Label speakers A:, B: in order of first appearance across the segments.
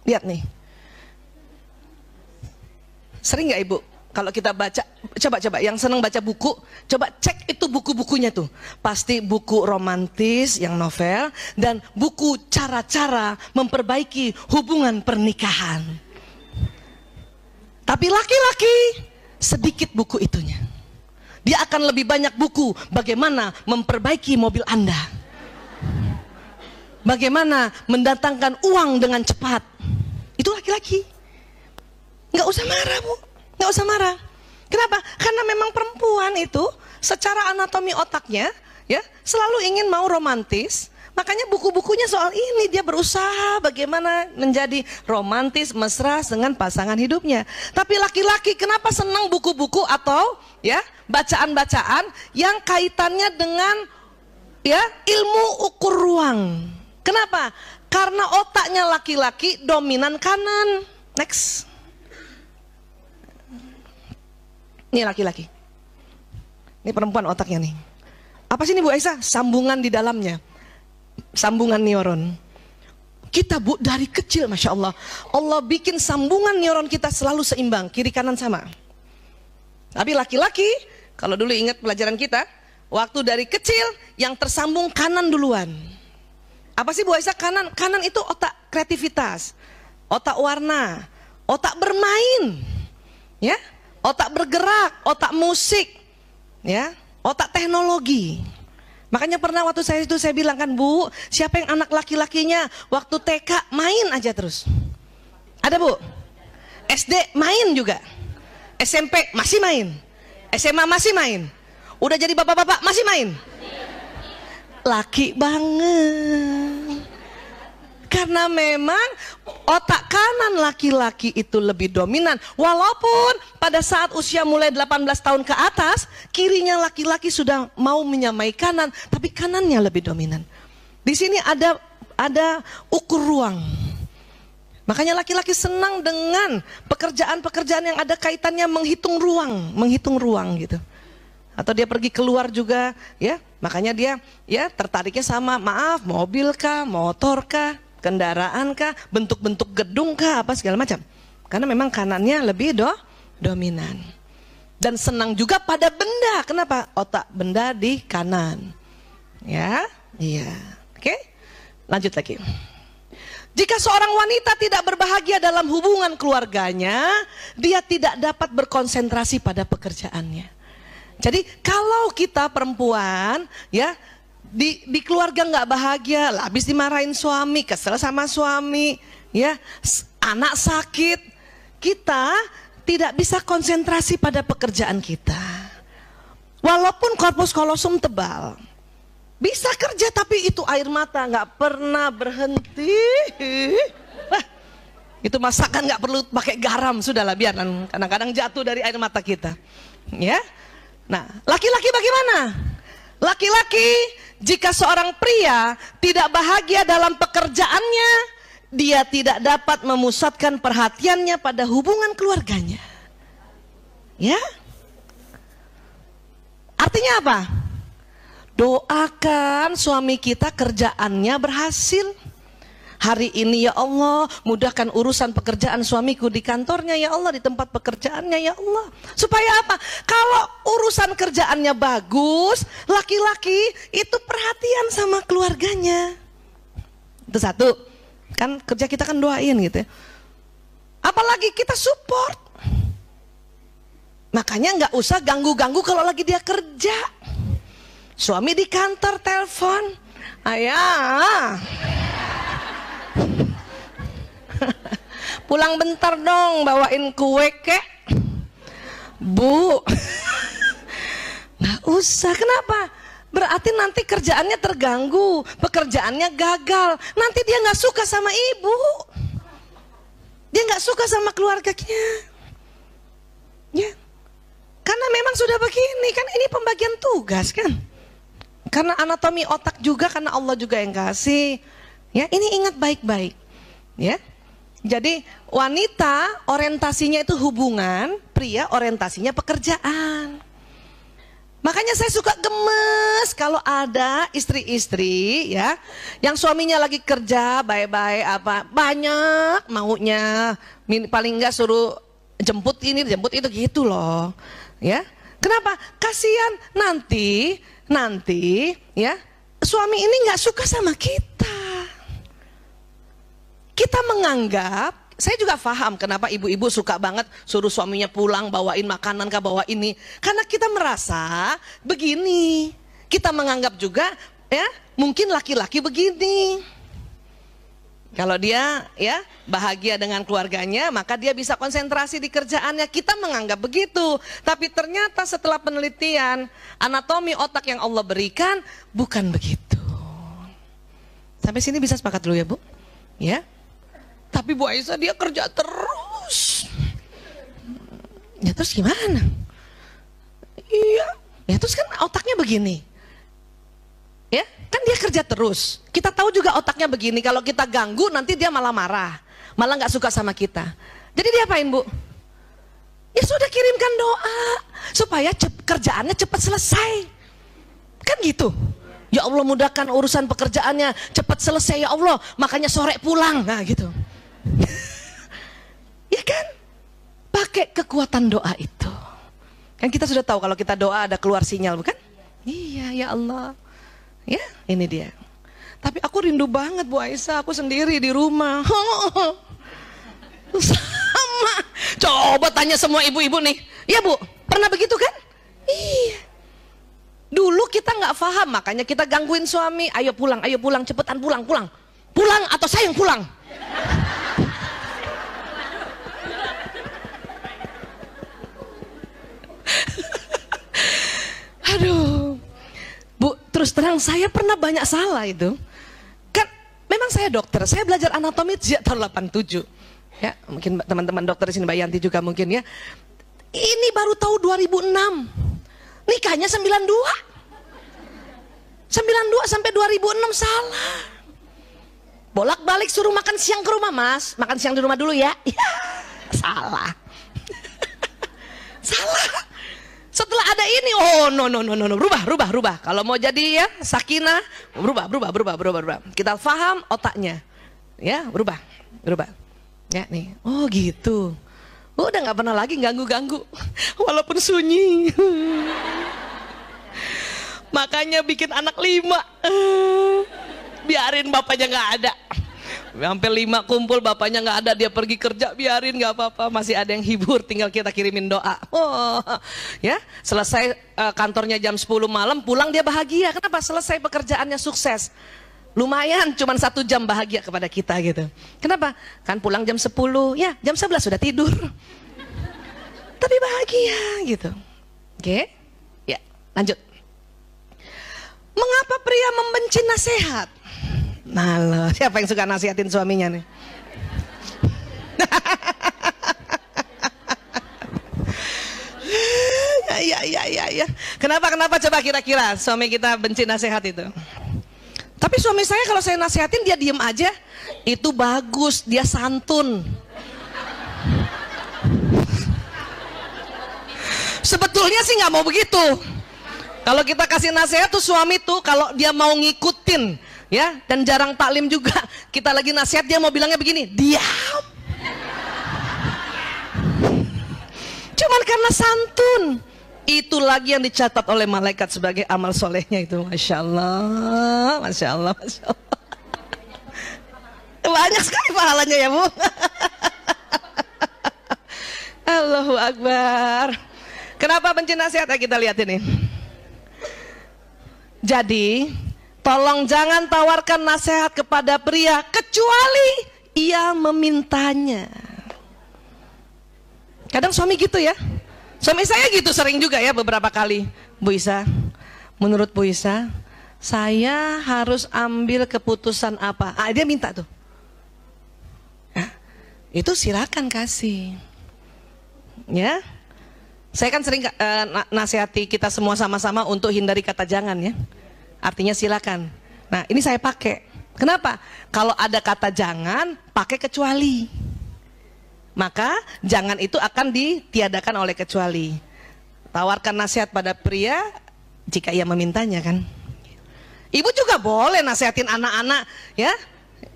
A: Lihat nih. Sering nggak Ibu? Kalau kita baca, coba yang senang baca buku, coba cek itu buku-bukunya tuh. Pasti buku romantis yang novel dan buku cara-cara memperbaiki hubungan pernikahan. Tapi laki-laki sedikit buku itunya. Dia akan lebih banyak buku bagaimana memperbaiki mobil Anda. Bagaimana mendatangkan uang dengan cepat. Itu laki-laki. Nggak usah marah, Bu. Nggak usah marah. Kenapa? Karena memang perempuan itu secara anatomi otaknya ya selalu ingin mau romantis. Makanya buku-bukunya soal ini, dia berusaha bagaimana menjadi romantis, mesra dengan pasangan hidupnya. Tapi laki-laki kenapa senang buku-buku atau ya bacaan-bacaan yang kaitannya dengan ya ilmu ukur ruang. Kenapa? Karena otaknya laki-laki dominan kanan. Next. Ini laki-laki. Ini perempuan otaknya nih. Apa sih ini Bu Aisyah? Sambungan di dalamnya. Sambungan neuron. Kita Bu dari kecil Masya Allah. Allah bikin sambungan neuron kita selalu seimbang. Kiri kanan sama. Tapi laki-laki, kalau dulu ingat pelajaran kita, waktu dari kecil yang tersambung kanan duluan. Apa sih Bu Aisyah kanan? Kanan itu otak kreativitas. Otak warna. Otak bermain. Ya. Otak bergerak, otak musik, ya, otak teknologi. Makanya pernah waktu saya bilang kan Bu, siapa yang anak laki-lakinya waktu TK main aja terus? Ada Bu? SD main juga, SMP masih main, SMA masih main, udah jadi bapak-bapak masih main. Laki banget. Karena memang otak kanan laki-laki itu lebih dominan. Walaupun pada saat usia mulai 18 tahun ke atas, kirinya laki-laki sudah mau menyamai kanan, tapi kanannya lebih dominan. Di sini ada ukur ruang. Makanya laki-laki senang dengan pekerjaan-pekerjaan yang ada kaitannya menghitung ruang gitu. Atau dia pergi keluar juga, ya. Makanya dia ya tertariknya sama, maaf, mobil kah, motor kah, kendaraan kah, bentuk-bentuk gedung kah, apa segala macam. Karena memang kanannya lebih dominan. Dan senang juga pada benda. Kenapa? Otak benda di kanan. Ya, iya. Oke, lanjut lagi. Jika seorang wanita tidak berbahagia dalam hubungan keluarganya, dia tidak dapat berkonsentrasi pada pekerjaannya. Jadi kalau kita perempuan ya di keluarga nggak bahagia, lah habis dimarahin suami, kesel sama suami, ya anak sakit, kita tidak bisa konsentrasi pada pekerjaan kita. Walaupun korpus kolosum tebal, bisa kerja tapi itu air mata nggak pernah berhenti. Itu masakan nggak perlu pakai garam, sudahlah biar kadang-kadang jatuh dari air mata kita, ya. Nah, laki-laki bagaimana? Laki-laki, jika seorang pria tidak bahagia dalam pekerjaannya, dia tidak dapat memusatkan perhatiannya pada hubungan keluarganya. Ya? Artinya apa? Doakan suami kita kerjaannya berhasil. Hari ini ya Allah, mudahkan urusan pekerjaan suamiku di kantornya ya Allah, di tempat pekerjaannya ya Allah. Supaya apa? Kalau urusan kerjaannya bagus, laki-laki itu perhatian sama keluarganya. Itu satu. Kan kerja kita kan doain gitu ya. Apalagi kita support. Makanya nggak usah ganggu-ganggu kalau lagi dia kerja. Suami di kantor telepon, ayah. Pulang bentar dong, bawain kue kek. Bu, nggak usah. Kenapa? Berarti nanti kerjaannya terganggu, pekerjaannya gagal. Nanti dia nggak suka sama ibu, dia nggak suka sama keluarganya. Ya, karena memang sudah begini kan, ini pembagian tugas kan. Karena anatomi otak juga, karena Allah juga yang kasih. Ya, ini ingat baik-baik. Ya. Jadi wanita orientasinya itu hubungan, pria orientasinya pekerjaan. Makanya saya suka gemes kalau ada istri-istri ya yang suaminya lagi kerja baik-baik apa banyak maunya, paling enggak suruh jemput ini jemput itu gitu loh ya. Kenapa? Kasihan nanti ya suami ini nggak suka sama kita. Kita menganggap, saya juga paham kenapa ibu-ibu suka banget suruh suaminya pulang bawain makanan kah bawa ini. Karena kita merasa begini. Kita menganggap juga ya mungkin laki-laki begini. Kalau dia ya bahagia dengan keluarganya maka dia bisa konsentrasi di kerjaannya. Kita menganggap begitu. Tapi ternyata setelah penelitian anatomi otak yang Allah berikan bukan begitu. Sampai sini bisa sepakat dulu ya Bu? Ya. Tapi Bu Aisyah dia kerja terus. Ya terus gimana? Iya. Ya terus kan otaknya begini. Ya, kan dia kerja terus. Kita tahu juga otaknya begini. Kalau kita ganggu nanti dia malah marah. Malah nggak suka sama kita. Jadi dia apain Bu? Ya sudah kirimkan doa. Supaya kerjaannya cepat selesai. Kan gitu. Ya Allah mudahkan urusan pekerjaannya. Cepat selesai ya Allah. Makanya sore pulang. Nah gitu. Ya kan? Pakai kekuatan doa itu. Kan kita sudah tahu kalau kita doa ada keluar sinyal, bukan? Iya, ya Allah. Ya, ini dia. Tapi aku rindu banget Bu Aisyah, aku sendiri di rumah. Sama. Coba tanya semua ibu-ibu nih. Ya Bu, pernah begitu kan? Iya. Dulu kita nggak paham, makanya kita gangguin suami. Ayo pulang, cepetan pulang. Pulang atau saya yang pulang. Aduh, Bu, terus terang saya pernah banyak salah itu. Kan memang saya dokter, saya belajar anatomi sejak tahun 87. Ya, mungkin teman-teman dokter di sini Mbak Yanti juga mungkin ya. Ini baru tahu 2006. Nikahnya 92 sampai 2006 salah. Bolak-balik suruh makan siang ke rumah, Mas. Makan siang di rumah dulu ya. Ya, salah. Salah. Setelah ada ini, oh no, rubah. Kalau mau jadi ya sakinah, berubah. Kita paham otaknya, ya berubah. Ya nih, oh gitu. Udah nggak pernah lagi ganggu, walaupun sunyi. Makanya bikin anak 5, biarin bapaknya nggak ada. Sampai 5 kumpul bapaknya nggak ada, dia pergi kerja, biarin nggak apa-apa, masih ada yang hibur, tinggal kita kirimin doa. Oh, ya selesai kantornya jam 10 malam, pulang dia bahagia. Kenapa? Selesai pekerjaannya sukses. Lumayan, cuman 1 jam bahagia kepada kita gitu. Kenapa? Kan pulang jam 10, ya jam 11 sudah tidur. Tapi bahagia gitu. Oke, ya lanjut. Mengapa pria membenci nasihat? Nah loh, siapa yang suka nasihatin suaminya nih? Ya. Kenapa coba kira-kira suami kita benci nasihat itu? Tapi suami saya kalau saya nasihatin dia diem aja, itu bagus, dia santun. Sebetulnya sih nggak mau begitu. Kalau kita kasih nasihat tuh suami tuh kalau dia mau ngikutin, ya, dan jarang taklim juga. Kita lagi nasihat dia mau bilangnya begini, diam. Cuman karena santun. Itu lagi yang dicatat oleh malaikat sebagai amal solehnya itu. Masya Allah. Banyak sekali pahalanya ya Bu. Allahu Akbar. Kenapa benci nasihat? Kita lihat ini. Jadi tolong jangan tawarkan nasihat kepada pria kecuali ia memintanya. Kadang suami gitu ya. Suami saya gitu sering juga ya beberapa kali. Bu Isa, menurut Bu Isa, saya harus ambil keputusan apa? Dia minta tuh. Ya, itu silakan kasih. Ya. Saya kan sering nasihati kita semua sama-sama untuk hindari kata jangan ya. Artinya silakan. Nah, ini saya pakai. Kenapa? Kalau ada kata jangan, pakai kecuali. Maka jangan itu akan ditiadakan oleh kecuali. Tawarkan nasihat pada pria Jika ia memintanya kan. Ibu juga boleh nasihatin anak-anak ya.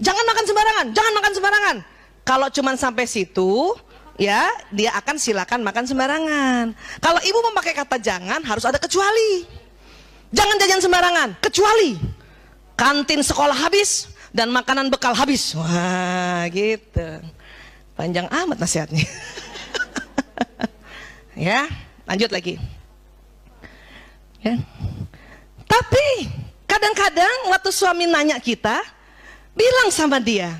A: Jangan makan sembarangan, jangan makan sembarangan. Kalau cuman sampai situ ya, dia akan silakan makan sembarangan. Kalau ibu memakai kata jangan, harus ada kecuali. Jangan jajan sembarangan, kecuali kantin sekolah habis dan makanan bekal habis. Wah, gitu. Panjang amat nasihatnya. Ya, lanjut lagi. Ya. Tapi kadang-kadang waktu suami nanya kita, bilang sama dia,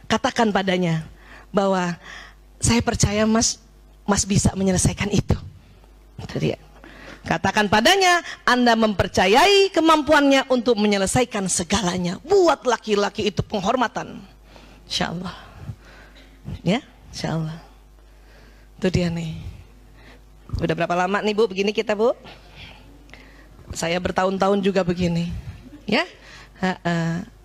A: katakan padanya bahwa saya percaya mas bisa menyelesaikan itu. Itu dia. Katakan padanya, Anda mempercayai kemampuannya untuk menyelesaikan segalanya. Buat laki-laki itu penghormatan. Insya Allah. Ya, insya Allah. Itu dia nih. Udah berapa lama nih Bu begini kita Bu? Saya bertahun-tahun juga begini. Ya.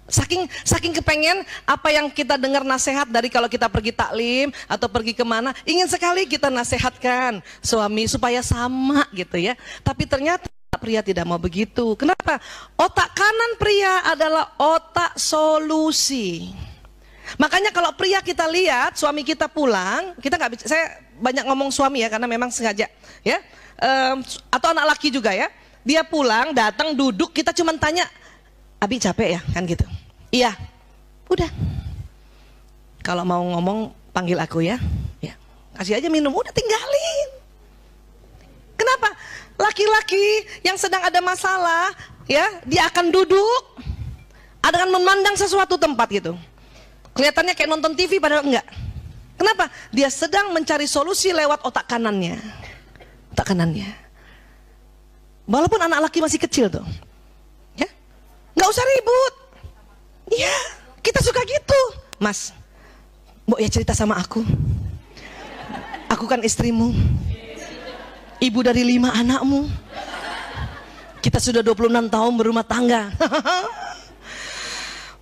A: Saking kepengen apa yang kita dengar nasihat dari kalau kita pergi taklim atau pergi kemana, ingin sekali kita nasihatkan suami supaya sama gitu ya. Tapi ternyata pria tidak mau begitu. Kenapa? Otak kanan pria adalah otak solusi. Makanya kalau pria kita lihat suami kita pulang, kita nggak, saya banyak ngomong suami ya karena memang sengaja ya, atau anak laki juga ya. Dia pulang, datang, duduk, kita cuma tanya, Abi capek ya, kan gitu. Iya, udah. Kalau mau ngomong panggil aku ya, ya. Kasih aja minum, udah tinggalin. Kenapa? Laki-laki yang sedang ada masalah, ya, dia akan duduk, akan memandang sesuatu tempat gitu. Kelihatannya kayak nonton TV padahal enggak. Kenapa? Dia sedang mencari solusi lewat otak kanannya. Otak kanannya. Walaupun anak laki masih kecil tuh. Ya. Nggak usah ribut. Iya, kita suka gitu. Mas, Mbok ya cerita sama aku. Aku kan istrimu. Ibu dari 5 anakmu. Kita sudah 26 tahun berumah tangga.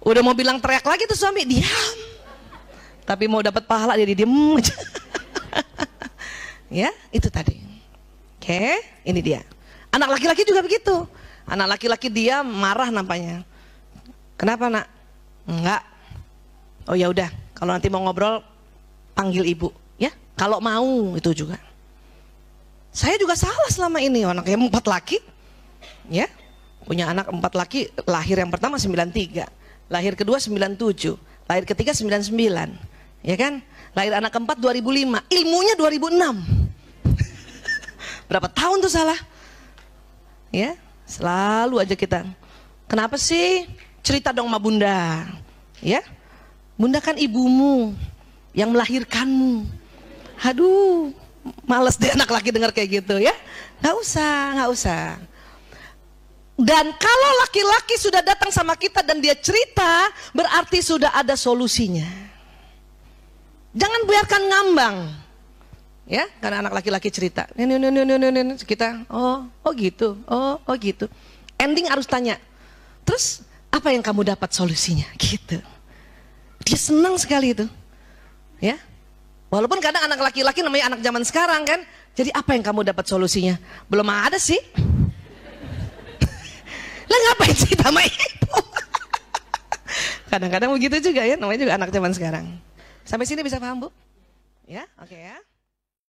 A: Udah mau bilang teriak lagi tuh suami, diam. Tapi mau dapat pahala dia diem aja. Ya, itu tadi. Oke, ini dia. Anak laki-laki juga begitu. Anak laki-laki dia marah nampaknya. Kenapa nak? Enggak. Oh ya udah, kalau nanti mau ngobrol panggil ibu, ya. Kalau mau itu juga. Saya juga salah selama ini, anaknya 4 laki, ya. Punya anak 4 laki, lahir yang pertama 93, lahir kedua 97, lahir ketiga 99, ya kan? Lahir anak keempat 2005, ilmunya 2006. Berapa tahun tuh salah? Ya, selalu aja kita. Kenapa sih? Cerita dong sama bunda. Ya, bunda kan ibumu yang melahirkanmu. Aduh, males deh anak laki dengar kayak gitu ya. Nggak usah. Dan kalau laki-laki sudah datang sama kita dan dia cerita, berarti sudah ada solusinya. Jangan biarkan ngambang. Ya, karena anak laki-laki cerita, kita, oh gitu. Ending harus tanya, terus apa yang kamu dapat solusinya? Gitu. Dia senang sekali itu, ya. Walaupun kadang anak laki-laki namanya anak zaman sekarang kan, jadi apa yang kamu dapat solusinya? Belum ada sih. Lah ngapain sih sama ibu? Kadang-kadang begitu juga ya, namanya juga anak zaman sekarang. Sampai sini bisa paham Bu? Ya, oke ya.